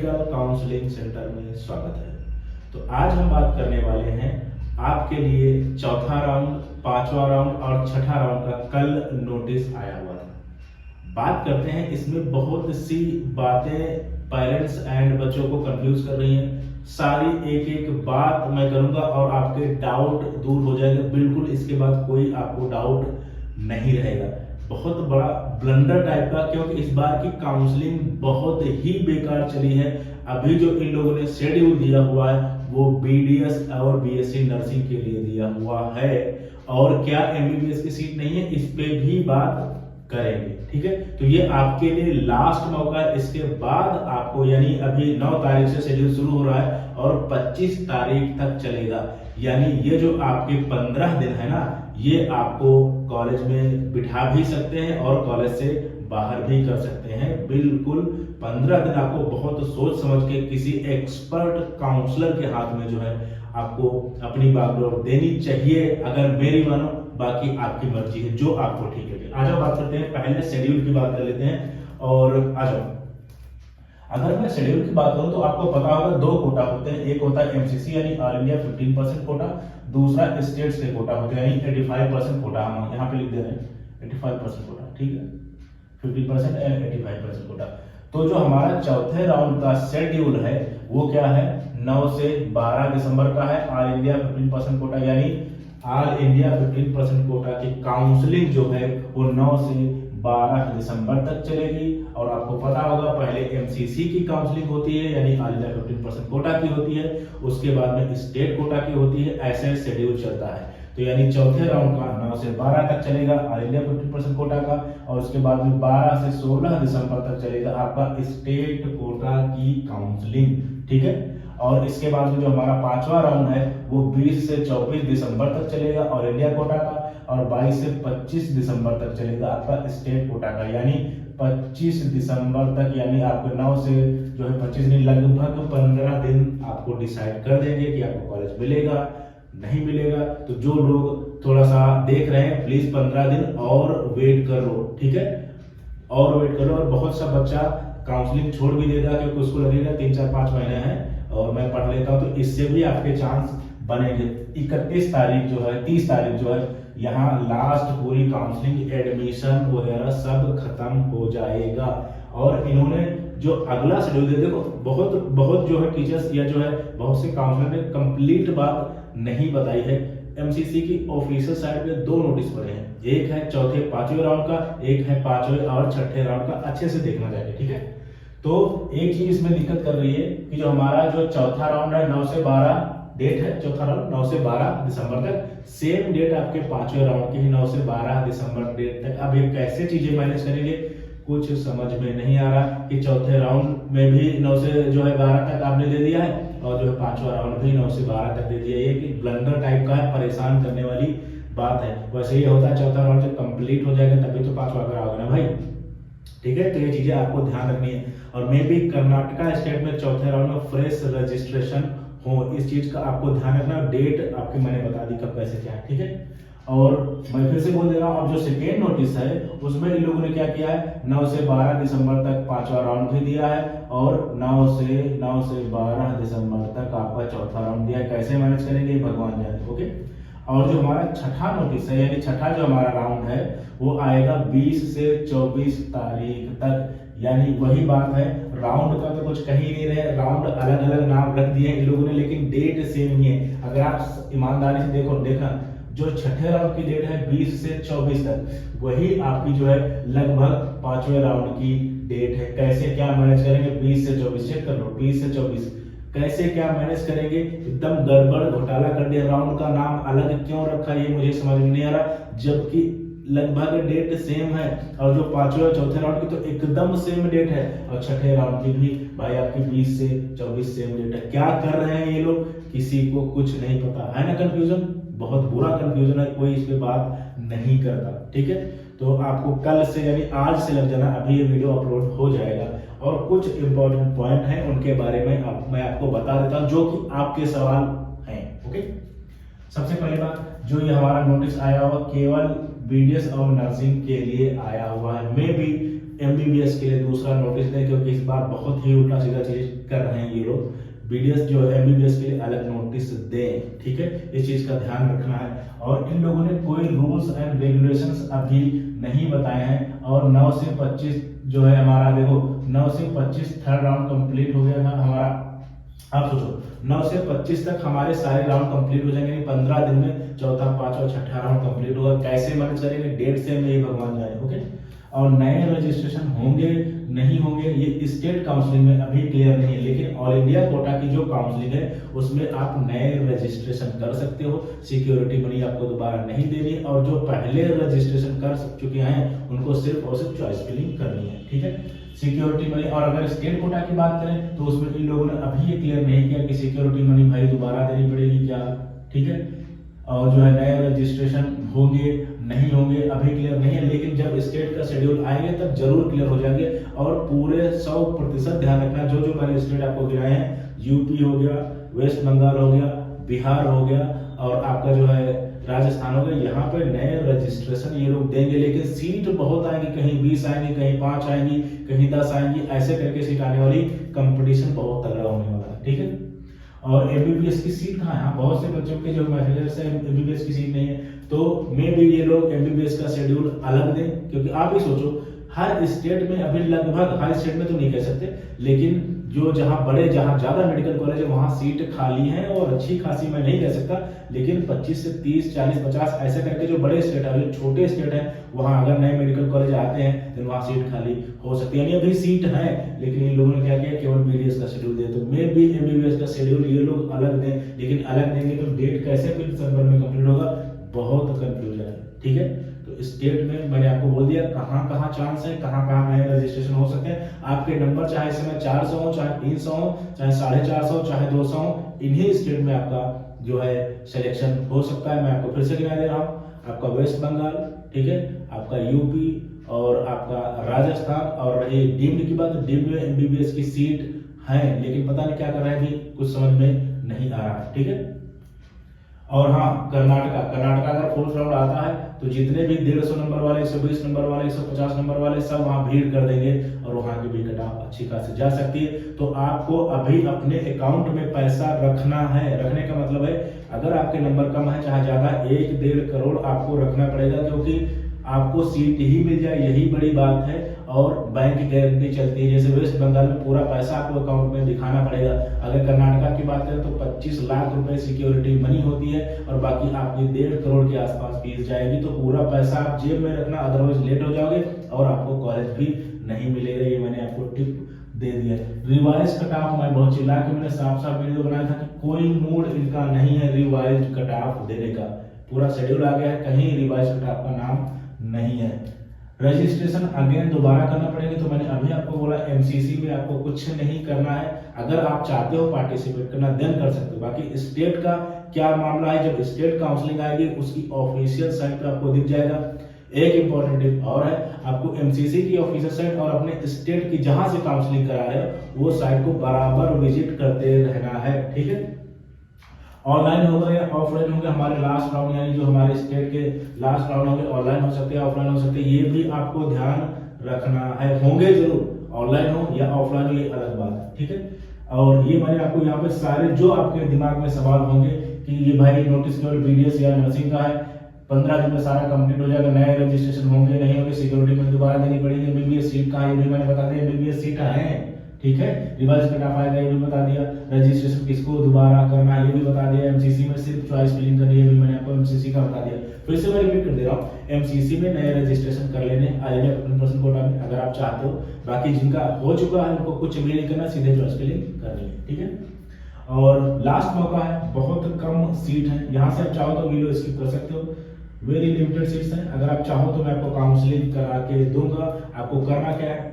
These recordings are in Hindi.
मेडिकल काउंसलिंग सेंटर में स्वागत है। तो आज हम बात करने वाले हैं आपके लिए चौथा राउंड, पांचवा राउंड और छठा राउंड का कल नोटिस आया हुआ था। बात करते हैं, इसमें बहुत सी बातें पेरेंट्स एंड बच्चों को कंफ्यूज कर रही हैं। सारी एक एक बात मैं करूंगा और आपके डाउट दूर हो जाएंगे। बिल्कुल इसके बाद कोई आपको डाउट नहीं रहेगा। बहुत बड़ा ब्लंडर टाइप का, क्योंकि इस बार की काउंसलिंग बहुत ही बेकार चली है। अभी जो इन लोगों ने शेड्यूल दिया हुआ है वो बीडीएस और बीएससी नर्सिंग के लिए दिया हुआ है, और क्या एमबीबीएस की सीट नहीं है इस पे भी बात करेंगे। ठीक है, तो ये आपके लिए लास्ट मौका है। इसके बाद आपको, यानी अभी 9 तारीख से शेड्यूल शुरू हो रहा है और 25 तारीख तक चलेगा। यानी ये जो आपके 15 दिन है ना, ये आपको कॉलेज में बिठा भी सकते हैं और कॉलेज से बाहर भी कर सकते हैं। बिल्कुल 15 दिन आपको बहुत सोच समझ के किसी एक्सपर्ट काउंसलर के हाथ में जो है आपको अपनी बागडोर देनी चाहिए, अगर मेरी मानो। बाकी आपकी मर्जी है, जो आपको ठीक लगे। आ जाओ बात करते हैं, पहले शेड्यूल की बात कर लेते हैं। और आ जाओ, अगर मैं शेड्यूल की बात करूं तो आपको पता होगा 2 कोटा होते हैं। एक होता है एमसीसी यानी ऑल इंडिया 15% कोटा, दूसरा स्टेट्स के कोटा होते हैं यानी 85% कोटा। हम यहाँ पे लिख दे रहे हैं 85% कोटा, ठीक है, 15% एंड 85% कोटा। तो जो हमारा चौथे राउंड का शेड्यूल है वो क्या है, 9 से 12 दिसंबर का है। ऑल इंडिया 15% कोटा यानी ऑल इंडिया 15% कोटा की काउंसलिंग जो है वो 9 से 12 दिसंबर तक चलेगी। और आपको पता होगा पहले एमसीसी की काउंसलिंग होती है यानी ऑल इंडिया 15% कोटा की होती है, उसके बाद में स्टेट कोटा की होती है। ऐसे शेड्यूल चलता है। तो यानी चौथे राउंड का 9 से 12 तक चलेगा ऑल इंडिया 15% कोटा का, और उसके बाद में 12 से 16 दिसंबर तक चलेगा आपका स्टेट कोटा की काउंसलिंग। ठीक है, और इसके बाद में जो हमारा 5वां राउंड है वो 20 से 24 दिसंबर तक चलेगा ऑल इंडिया कोटा का, और 22 से 25 दिसंबर तक चलेगा आपका स्टेट कोटा का। यानी 25 दिसंबर तक, यानी आपको 9 से जो है 25 दिन, लगभग 15 दिन आपको डिसाइड कर देंगे कि आपको कॉलेज मिलेगा नहीं मिलेगा। तो जो लोग थोड़ा सा देख रहे हैं प्लीज 15 दिन और वेट करो। ठीक है, और वेट करो। और बहुत सा बच्चा काउंसलिंग छोड़ भी देगा क्योंकि उसको लगेगा 3, 4, 5 महीने हैं और मैं पढ़ लेता हूं, तो इससे भी आपके चांस बनेंगे। 31 तारीख जो है, 30 तारीख जो है, यहाँ लास्ट पूरी काउंसलिंग एडमिशन वगैरह सब खत्म हो जाएगा। और इन्होंने जो अगला शेड्यूल दे, देखो बहुत जो है टीचर्स या जो है बहुत से काउंसलर ने कंप्लीट बात नहीं बताई है। एमसीसी की ऑफिशियल साइट पे 2 नोटिस पड़े हैं, एक है चौथे 5वें राउंड का, एक है 5वें और 6ठे राउंड का। अच्छे से देखना चाहिए। ठीक है, तो एक चीज इसमें दिक्कत कर रही है कि जो हमारा जो चौथा राउंड है 9 से 12 डेट है, चौथा राउंड 9 से 12 दिसंबर तक, सेम डेट आपके 5वें राउंड की 9 से 12 दिसंबर डेट तक। अब ये कैसे चीजें मैनेज करेंगे कुछ समझ में नहीं आ रहा कि चौथे राउंड में भी 9 से जो है 12 तक आपने दे दिया है और जो है 5वां राउंड भी 9 से 12 तक दे दिया। ये कि ब्लंडर टाइप का है, परेशान करने वाली बात है। वैसे ये होता है चौथा राउंड जब कंप्लीट हो जाएगा तभी तो 5वां कराओगे ना भाई। ठीक है, तो ये चीजें आपको ध्यान रखनी है। और मे भी कर्नाटका स्टेट में चौथे राउंड में फ्रेश रजिस्ट्रेशन हो, इस चीज का आपको ध्यान रखना। डेट आपकी मैंने बता दी कब कैसे क्या है। ठीक है, और मैं फिर से बोल दे रहा हूँ, अब जो सेकेंड नोटिस है उसमें इन लोगों ने क्या किया है, 9 से 12 दिसंबर तक 5वां राउंड भी दिया है और 9 से 12 दिसंबर तक आपका चौथा राउंड दिया है। कैसे मैनेज करेंगे भगवान जाने। ओके, और जो हमारा छठा नोटिस है यानी छठा जो हमारा राउंड है वो आएगा 20 से 24 तारीख तक। यानी वही बात है, राउंड का तो कुछ कह ही नहीं रहे, राउंड अलग अलग नाम रख दिए इन लोगों ने, लेकिन डेट सेम ही है। अगर आप ईमानदारी से देखना, जो छठे राउंड की डेट है 20 से 24 तक, वही आपकी जो है लगभग 5वें राउंड की डेट है। कैसे क्या मैनेज करेंगे 20 से 24, चेक कर लो, 20 से 24 कैसे क्या मैनेज करेंगे। एकदम गड़बड़ घोटाला कर दिया। राउंड का नाम अलग क्यों रखा ये मुझे समझ में नहीं आ रहा, जबकि लगभग डेट सेम है। और जो 5वें और चौथे राउंड की तो एकदम सेम डेट है, और छठे राउंड की भी भाई आपकी 20 से 24 सेम डेट है। क्या कर रहे हैं ये लोग, किसी को कुछ नहीं पता है ना। कंफ्यूजन, बहुत बुरा कंफ्यूजन है, कोई इस पे बात नहीं करता। ठीक है, तो आपको कल से यानी आज से लग जाना, अभी ये वीडियो अपलोड हो जाएगा। और कुछ इंपॉर्टेंट पॉइंट हैं उनके बारे में मैं आपको बता देता हूं जो कि आपके सवाल हैं। ओके, सबसे पहले बात, जो ये हमारा नोटिस आया हुआ केवल बीडीएस और नर्सिंग के लिए आया हुआ है। मे भी MBBS के लिए दूसरा नोटिस दें, क्योंकि इस बार बहुत ही उल्टा सीधा चीज कर रहे हैं ये लोग। BDS जो है MBBS के लिए अलग नोटिस दें, ठीक है, इस चीज का ध्यान रखना है। और इन लोगों ने कोई रूल्स एंड रेगुलेशंस अभी नहीं बताए हैं। और 9 से 25 जो है हमारा, देखो 9 से 25 थर्ड राउंड कंप्लीट हो गया था हमारा। आप सोचो 9 से 25 तक हमारे सारे राउंड कंप्लीट हो जाएंगे, 15 दिन में चौथा, पांचवा, छठा राउंड कंप्लीट होगा। कैसे मैनेज करेंगे, डेट से में ही भगवान जाने। ओके, और नए रजिस्ट्रेशन होंगे नहीं होंगे ये स्टेट काउंसलिंग में अभी क्लियर नहीं है, लेकिन ऑल इंडिया कोटा की जो काउंसलिंग है उसमें आप नए रजिस्ट्रेशन कर सकते हो। सिक्योरिटी मनी आपको दोबारा नहीं देनी, और जो पहले रजिस्ट्रेशन कर चुके हैं उनको सिर्फ और सिर्फ चॉइस फिलिंग करनी है, ठीक है। सिक्योरिटी मनी, और अगर स्टेट कोटा की बात करें तो उसमें इन लोगों ने अभी ये क्लियर नहीं किया कि सिक्योरिटी मनी भाई दोबारा देनी पड़ेगी क्या, ठीक है। और जो है नए रजिस्ट्रेशन होंगे नहीं होंगे अभी क्लियर नहीं है, लेकिन जब स्टेट का शेड्यूल आएंगे तब जरूर क्लियर हो जाएंगे। और पूरे 100% ध्यान रखना, जो जो मैंने स्टेट आपको गिनाए हैं, यूपी हो गया, वेस्ट बंगाल हो गया, बिहार हो गया, और आपका जो है राजस्थान हो गया, यहाँ पे नए रजिस्ट्रेशन ये लोग देंगे। लेकिन सीट बहुत आएंगी, कहीं 20 आएंगी, कहीं 5 आएंगी, कहीं 10 आएंगी, ऐसे करके सीट आने वाली। कंपटीशन बहुत तगड़ा होने वाला है, ठीक है। और MBBS की सीट कहाँ है, बहुत से बच्चों के जो मैसेजेस है MBBS की सीट नहीं है, तो मे भी ये लोग MBBS का शेड्यूल अलग दें। क्योंकि आप ही सोचो हर स्टेट में अभी लगभग, हर स्टेट में तो नहीं कह सकते, लेकिन जो जहाँ ज्यादा मेडिकल कॉलेज है वहां सीट खाली है, और अच्छी खासी मैं नहीं कह सकता, लेकिन 25 से 30, 40, 50 ऐसे करके जो बड़े स्टेट है, जो छोटे स्टेट है, वहां अगर नए मेडिकल कॉलेज आते हैं तो वहां सीट खाली हो सकती है। यानी अभी सीट है, लेकिन इन लोगों ने क्या किया, केवल BDS का शेड्यूल दे। तो मे भी MBBS का शेड्यूल ये लोग अलग दें, लेकिन अलग देंगे तो डेट कैसे फिर दिसंबर में कंप्लीट होगा, बहुत कंफ्यूजन है, ठीक है। तो स्टेट में मैंने आपको बोल दिया कहां कहां चांस है, कहां कहां नए रजिस्ट्रेशन हो सकते हैं। आपके नंबर चाहे इस समय 400 हो, चाहे 300 हो, चाहे 450, चाहे 200 हो, इन्हीं स्टेट में आपका जो है सिलेक्शन हो सकता है। मैं आपको फिर से गिना दे रहा हूं, आपका वेस्ट बंगाल, ठीक है, आपका यूपी और आपका राजस्थान। और रही डीम्ड की बात, डीम्ड में MBBS की सीट है, लेकिन पता नहीं क्या कर रहे हैं अभी, कुछ समझ में नहीं आ रहा है, ठीक है। और हाँ, कर्नाटका अगर फोर्थ राउंड आता है तो जितने भी 150 नंबर वाले, 120 नंबर वाले, 150 नंबर वाले, सब वहां भीड़ कर देंगे, और वहां की भी कट ऑफ अच्छी खासी जा सकती है। तो आपको अभी अपने अकाउंट में पैसा रखना है। रखने का मतलब है अगर आपके नंबर कम है चाहे ज्यादा, 1-1.5 करोड़ आपको रखना पड़ेगा, क्योंकि आपको सीट ही मिल जाए यही बड़ी बात है। और बैंक की गारंटी चलती है, जैसे वेस्ट बंगाल में पूरा पैसा आपको अकाउंट में दिखाना पड़ेगा। अगर कर्नाटका की बात करें तो 25 लाख रुपए सिक्योरिटी मनी होती है, और बाकी आपकी 1.5 करोड़ के आसपास फीस जाएगी। तो पूरा पैसा आप जेब में रखना, अदरवाइज लेट हो जाओगे और आपको कॉलेज भी नहीं मिलेगा। ये मैंने आपको टिप दे दिया है। रिवाइज कट ऑफ मैं बहुत चिल्ला के मैंने साफ साफ वीडियो बनाया था कि कोई मूड इनका नहीं है रिवाइज कट ऑफ देने का। पूरा शेड्यूल आ गया है, कहीं रिवाइज कट ऑफ का नाम नहीं है। रजिस्ट्रेशन अगेन दोबारा करना पड़ेगा, तो मैंने अभी आपको बोला MCC में आपको कुछ नहीं करना है। अगर आप चाहते हो पार्टिसिपेट करना देन कर सकते हो। बाकी स्टेट का क्या मामला है, जब स्टेट काउंसलिंग आएगी उसकी ऑफिशियल साइट पे आपको दिख जाएगा। एक इंपॉर्टेंट टिप और है, आपको MCC की ऑफिशियल साइट और अपने स्टेट की जहां से काउंसलिंग करा रहे हो वो साइट को बराबर विजिट करते रहना है, ठीक है। ऑनलाइन होगा या ऑफलाइन होगा, हमारे लास्ट राउंड यानी जो हमारे स्टेट के लास्ट राउंड होंगे, ऑनलाइन हो सकते हैं, ऑफलाइन हो सकते हैं, ये भी आपको ध्यान रखना है। होंगे जरूर, ऑनलाइन हो या ऑफलाइन हो ये अलग बात है, ठीक है। और ये मैंने आपको यहाँ पे सारे जो आपके दिमाग में सवाल होंगे कि ये भाई नोटिस केवल BDS या नर्सिंग का है, 15 दिन में सारा कंप्लीट हो जाएगा, नए रजिस्ट्रेशन होंगे नहीं होंगे, सिक्योरिटी में दोबारा देनी पड़ेगी, MBBS सीट कहाँ, ये भी मैंने बता दिया, MBBS सीट है, ठीक है। रिवाइज कट ऑफ आएगा ये भी बता दिया, रजिस्ट्रेशन किसको दोबारा करना है ये भी बता दिया, MCC में सिर्फ चॉइस फिलिंग करनी है ये भी मैंने आपको MCC का बता दिया। फिर से मैं रिपीट कर दे रहा हूँ, MCC में नए रजिस्ट्रेशन कर लेने आएंगे 15% कोटा में अगर आप चाहते हो। बाकी जिनका हो चुका है उनको कुछ भी नहीं करना, सीधे चॉइस फिलिंग करनी है, ठीक है। और लास्ट मौका है, बहुत कम सीट है, यहाँ से आप चाहो तो वीडियो स्किप कर सकते हो, वेरी लिमिटेड सीट्स हैं। अगर आप चाहो तो मैं आपको काउंसलिंग करा के दूंगा। आपको करना क्या है,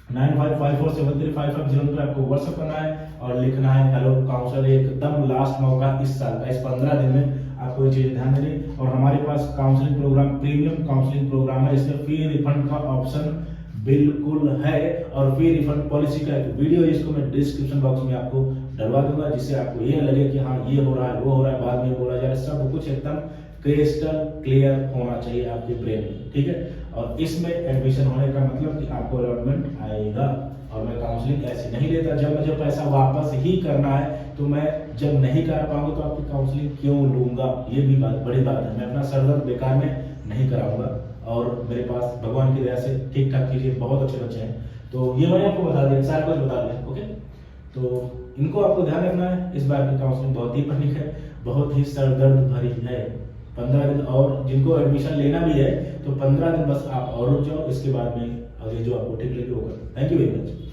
9554735501 पर आपको व्हाट्सएप करना है और लिखना है हेलो काउंसलर। एकदम लास्ट मौका इस साल का, इस 15 दिन में आपको ये चीज ध्यान देनी। और हमारे पास counselling programme, premium counselling programme है, इसमें फी रिफंड का ऑप्शन बिल्कुल है, और फी रिफंड पॉलिसी का एक वीडियो जिसको मैं डिस्क्रिप्शन बॉक्स में आपको डलवा दूंगा, जिससे आपको ये लगे कि हाँ ये हो रहा है, वो हो रहा है, बाद में बोला जा रहा है, सब कुछ एकदम क्रिस्टल क्लियर होना चाहिए आपके ब्रेन में, ठीक है। और इसमें एडमिशन होने का मतलब कि आपको अलॉटमेंट आएगा। और मैं काउंसलिंग ऐसे नहीं लेता, जब मुझे पैसा वापस ही करना है तो मैं जब नहीं कर पाऊंगा तो आपकी काउंसलिंग क्यों लूंगा, ये भी बड़ी बात है। मैं अपना सरदर्द बेकार में नहीं कराऊंगा और मेरे पास भगवान की दया से ठीक ठाक चीजें बहुत अच्छे बच्चे हैं। तो ये मैंने आपको बता दिया, सारा कुछ बता दिया। ओके, तो इनको आपको ध्यान रखना है। इस बार की काउंसलिंग बहुत ही पैनिक है, बहुत ही सरदर्द भरी है। 15 दिन और जिनको एडमिशन लेना भी है तो 15 दिन बस आप और रुक जाओ, इसके बाद में आगे जो आपको ठीक लगे वो करो। Thank you very much.